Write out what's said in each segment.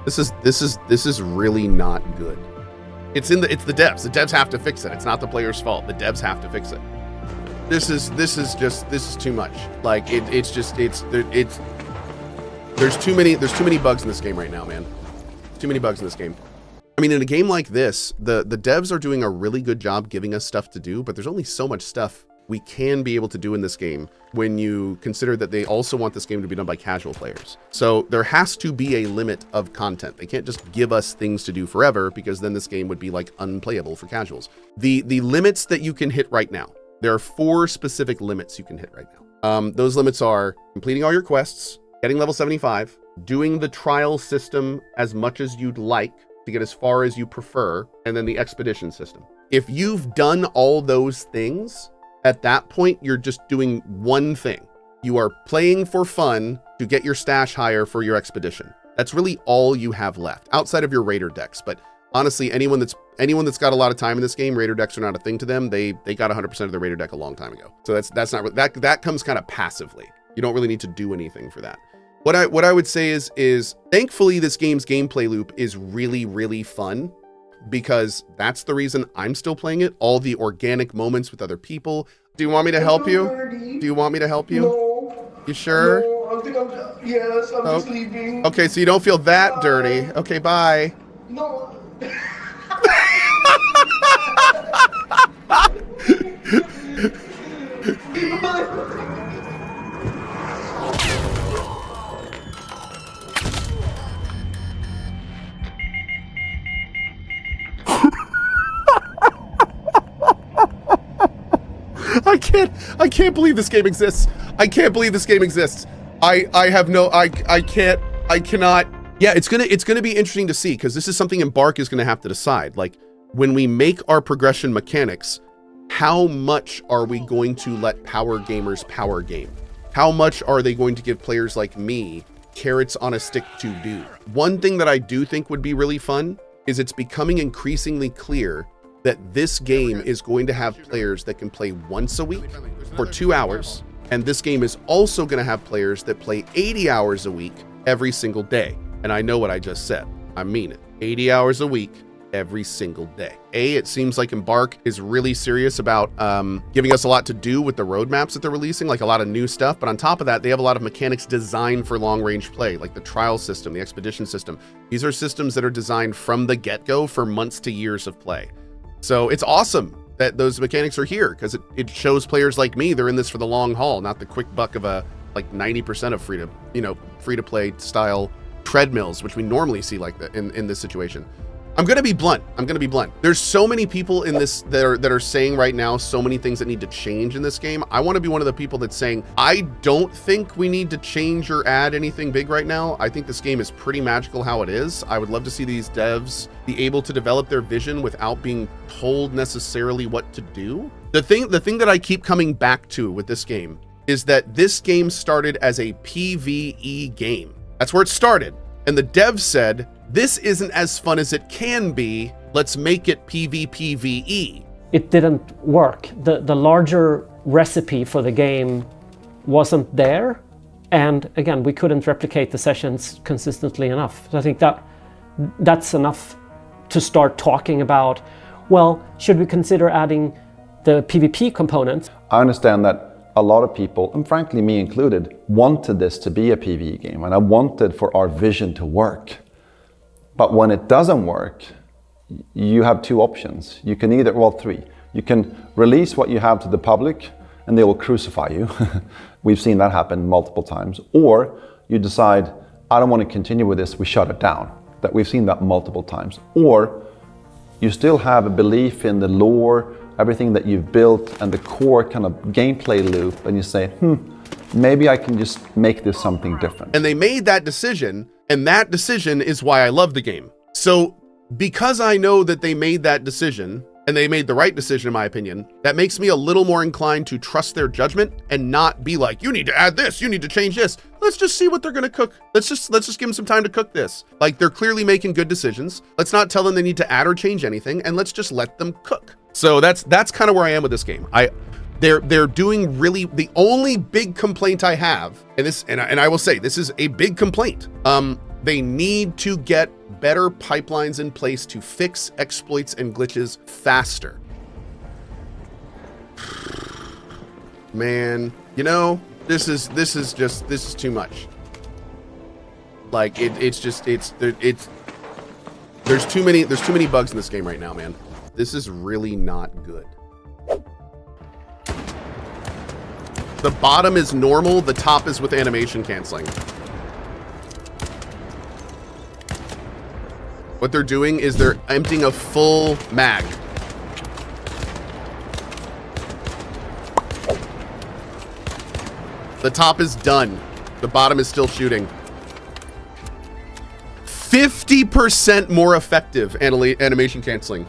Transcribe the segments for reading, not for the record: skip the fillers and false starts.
This is really not good. It's the devs. The devs have to fix it. It's not the player's fault. The devs have to fix it. This is too much. Like there's too many bugs in this game right now, man. Too many bugs in this game. I mean, in a game like this, the devs are doing a really good job giving us stuff to do, but there's only so much stuff we can be able to do in this game when you consider that they also want this game to be done by casual players. So there has to be a limit of content. They can't just give us things to do forever, because then this game would be like unplayable for casuals. The limits that you can hit right now, there are 4 specific limits you can hit right now. Those limits are completing all your quests, getting level 75, doing the trial system as much as you'd like to get as far as you prefer, and then the expedition system. If you've done all those things, at that point, you're just doing one thing. You are playing for fun to get your stash higher for your expedition. That's really all you have left, outside of your raider decks. But honestly, anyone that's got a lot of time in this game, raider decks are not a thing to them. They got 100% of their raider deck a long time ago. So that's not that comes kind of passively. You don't really need to do anything for that. What I would say is thankfully this game's gameplay loop is really, really fun, because that's the reason I'm still playing it. All the organic moments with other people. Do you want me to help you? Do you want me to help you? No. You sure? No, I'm just leaving. Okay, so you don't feel that dirty. Okay, bye. No. I can't believe this game exists. I can't believe this game exists. I cannot. Yeah, it's gonna be interesting to see, because this is something Embark is gonna have to decide. Like, when we make our progression mechanics, how much are we going to let power gamers power game? How much are they going to give players like me carrots on a stick to do? One thing that I do think would be really fun is it's becoming increasingly clear that this game is going to have players that can play once a week for 2 hours. And this game is also going to have players that play 80 hours a week every single day. And I know what I just said. I mean it. 80 hours a week every single day. It seems like Embark is really serious about giving us a lot to do with the roadmaps that they're releasing, like a lot of new stuff. But on top of that, they have a lot of mechanics designed for long range play, like the trial system, the expedition system. These are systems that are designed from the get-go for months to years of play. So it's awesome that those mechanics are here, because it shows players like me, they're in this for the long haul, not the quick buck of a like 90% of free to play style treadmills, which we normally see like that in this situation. I'm gonna be blunt. There's so many people in this that are saying right now so many things that need to change in this game. I want to be one of the people that's saying I don't think we need to change or add anything big right now. I think this game is pretty magical how it is. I would love to see these devs be able to develop their vision without being told necessarily what to do. The thing that I keep coming back to with this game is that this game started as a PvE game. That's where it started. And the devs said, this isn't as fun as it can be. Let's make it PvPvE. It didn't work. The larger recipe for the game wasn't there. And again, we couldn't replicate the sessions consistently enough. So I think that's enough to start talking about, well, should we consider adding the PvP component? I understand that a lot of people, and frankly me included, wanted this to be a PvE game, and I wanted for our vision to work. But when it doesn't work, you have 2 options. You can either, well, 3. You can release what you have to the public and they will crucify you. We've seen that happen multiple times. Or you decide, I don't want to continue with this, we shut it down. That we've seen that multiple times. Or you still have a belief in the lore, everything that you've built and the core kind of gameplay loop, and you say, maybe I can just make this something different. And they made that decision, and that decision is why I love the game. So because I know that they made that decision, and they made the right decision in my opinion, that makes me a little more inclined to trust their judgment and not be like, you need to add this, you need to change this. Let's just see what they're gonna cook. Let's just give them some time to cook this. Like, they're clearly making good decisions. Let's not tell them they need to add or change anything, and let's just let them cook. So that's kind of where I am with this game. They're doing really, the only big complaint I have, and I will say this is a big complaint. They need to get better pipelines in place to fix exploits and glitches faster. Man, you know, this is too much. Like there's too many bugs in this game right now, man. This is really not good. The bottom is normal, the top is with animation canceling. What they're doing is they're emptying a full mag. The top is done. The bottom is still shooting. 50% more effective animation canceling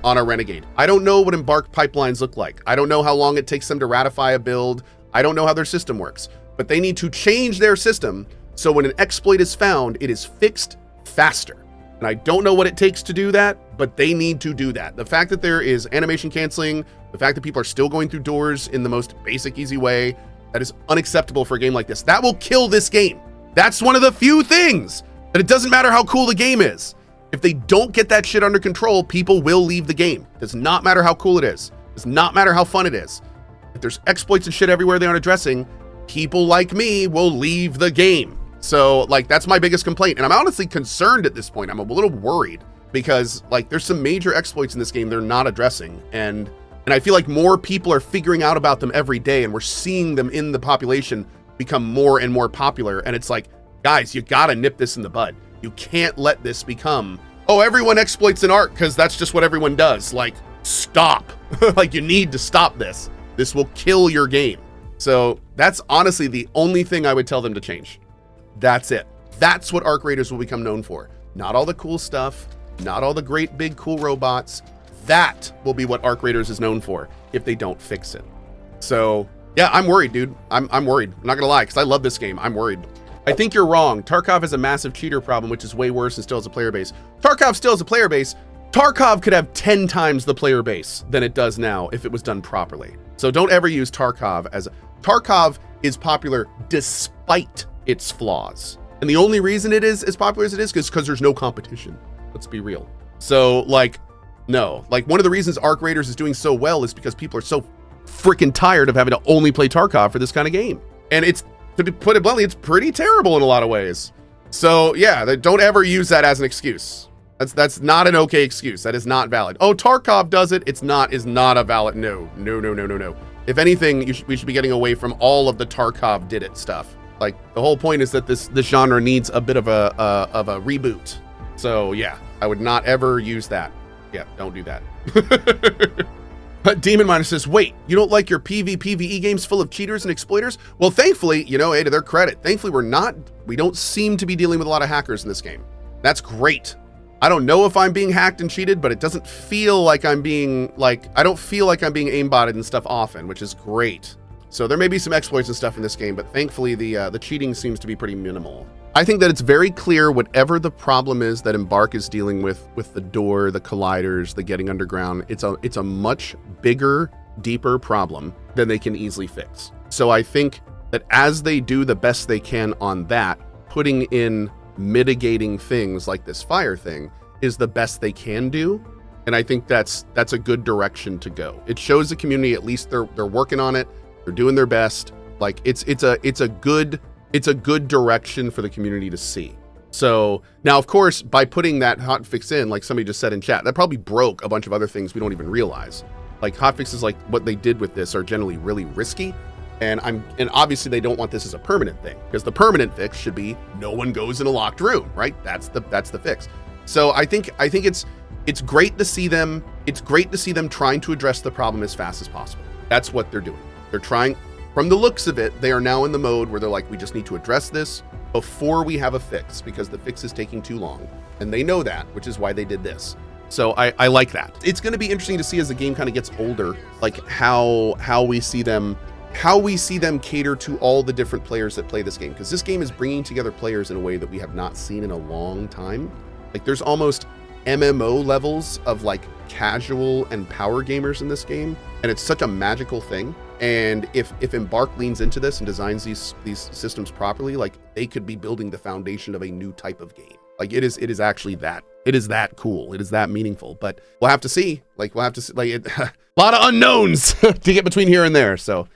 on a Renegade. I don't know what Embark pipelines look like. I don't know how long it takes them to ratify a build. I don't know how their system works, but they need to change their system so when an exploit is found, it is fixed faster. And I don't know what it takes to do that, but they need to do that. The fact that there is animation canceling, the fact that people are still going through doors in the most basic, easy way, that is unacceptable for a game like this. That will kill this game. That's one of the few things that it doesn't matter how cool the game is. If they don't get that shit under control, people will leave the game. It does not matter how cool it is. It does not matter how fun it is. If there's exploits and shit everywhere they aren't addressing, people like me will leave the game. So like, that's my biggest complaint. And I'm honestly concerned at this point. I'm a little worried because like there's some major exploits in this game they're not addressing. And I feel like more people are figuring out about them every day, and we're seeing them in the population become more and more popular. And it's like, guys, you gotta nip this in the bud. You can't let this become, oh, everyone exploits an art because that's just what everyone does. Like, stop. Like, you need to stop this. This will kill your game. So that's honestly the only thing I would tell them to change. That's it. That's what Arc Raiders will become known for. Not all the cool stuff, not all the great big cool robots. That will be what Arc Raiders is known for if they don't fix it. So yeah, I'm worried, dude. I'm worried. I'm not gonna lie, because I love this game. I'm worried. I think you're wrong. Tarkov has a massive cheater problem, which is way worse and still has a player base. Tarkov still has a player base. Tarkov could have 10 times the player base than it does now if it was done properly. So don't ever use Tarkov as Tarkov is popular despite its flaws. And the only reason it is as popular as it is because there's no competition. Let's be real. So like, no, like one of the reasons Arc Raiders is doing so well is because people are so freaking tired of having to only play Tarkov for this kind of game. And it's, to put it bluntly, it's pretty terrible in a lot of ways. So yeah, don't ever use that as an excuse. That's not an okay excuse. That is not valid. Oh, Tarkov does it. Is not a valid. No. If anything, we should be getting away from all of the Tarkov did it stuff. Like the whole point is that this genre needs a bit of a reboot. So yeah, I would not ever use that. Yeah, don't do that. But Demon Miner says, wait, you don't like your PvE games full of cheaters and exploiters? Well, thankfully, you know, hey, to their credit, thankfully we don't seem to be dealing with a lot of hackers in this game. That's great. I don't know if I'm being hacked and cheated, but it doesn't feel like I don't feel like I'm being aimbotted and stuff often, which is great. So there may be some exploits and stuff in this game, but thankfully the cheating seems to be pretty minimal. I think that it's very clear whatever the problem is that Embark is dealing with the door, the colliders, the getting underground, it's a much bigger, deeper problem than they can easily fix. So I think that as they do the best they can on that, putting in mitigating things like this fire thing is the best they can do. And I think that's a good direction to go. It shows the community, at least they're working on it. They're doing their best. Like it's a good direction for the community to see. So now, of course, by putting that hotfix in, like somebody just said in chat, that probably broke a bunch of other things we don't even realize. Like hotfixes like what they did with this are generally really risky. And obviously they don't want this as a permanent thing, because the permanent fix should be no one goes in a locked room, right? That's the fix. So I think it's great to see them. It's great to see them trying to address the problem as fast as possible. That's what they're doing. They're trying. From the looks of it, they are now in the mode where they're like, we just need to address this before we have a fix, because the fix is taking too long. And they know that, which is why they did this. So I like that. It's going to be interesting to see as the game kind of gets older, like how we see them cater to all the different players that play this game. Because this game is bringing together players in a way that we have not seen in a long time. Like there's almost MMO levels of like casual and power gamers in this game. And it's such a magical thing. And if Embark leans into this and designs these systems properly, like they could be building the foundation of a new type of game. Like it is actually that. It is that cool. It is that meaningful. But we'll have to see. Like we'll have to see. Like a lot of unknowns to get between here and there. So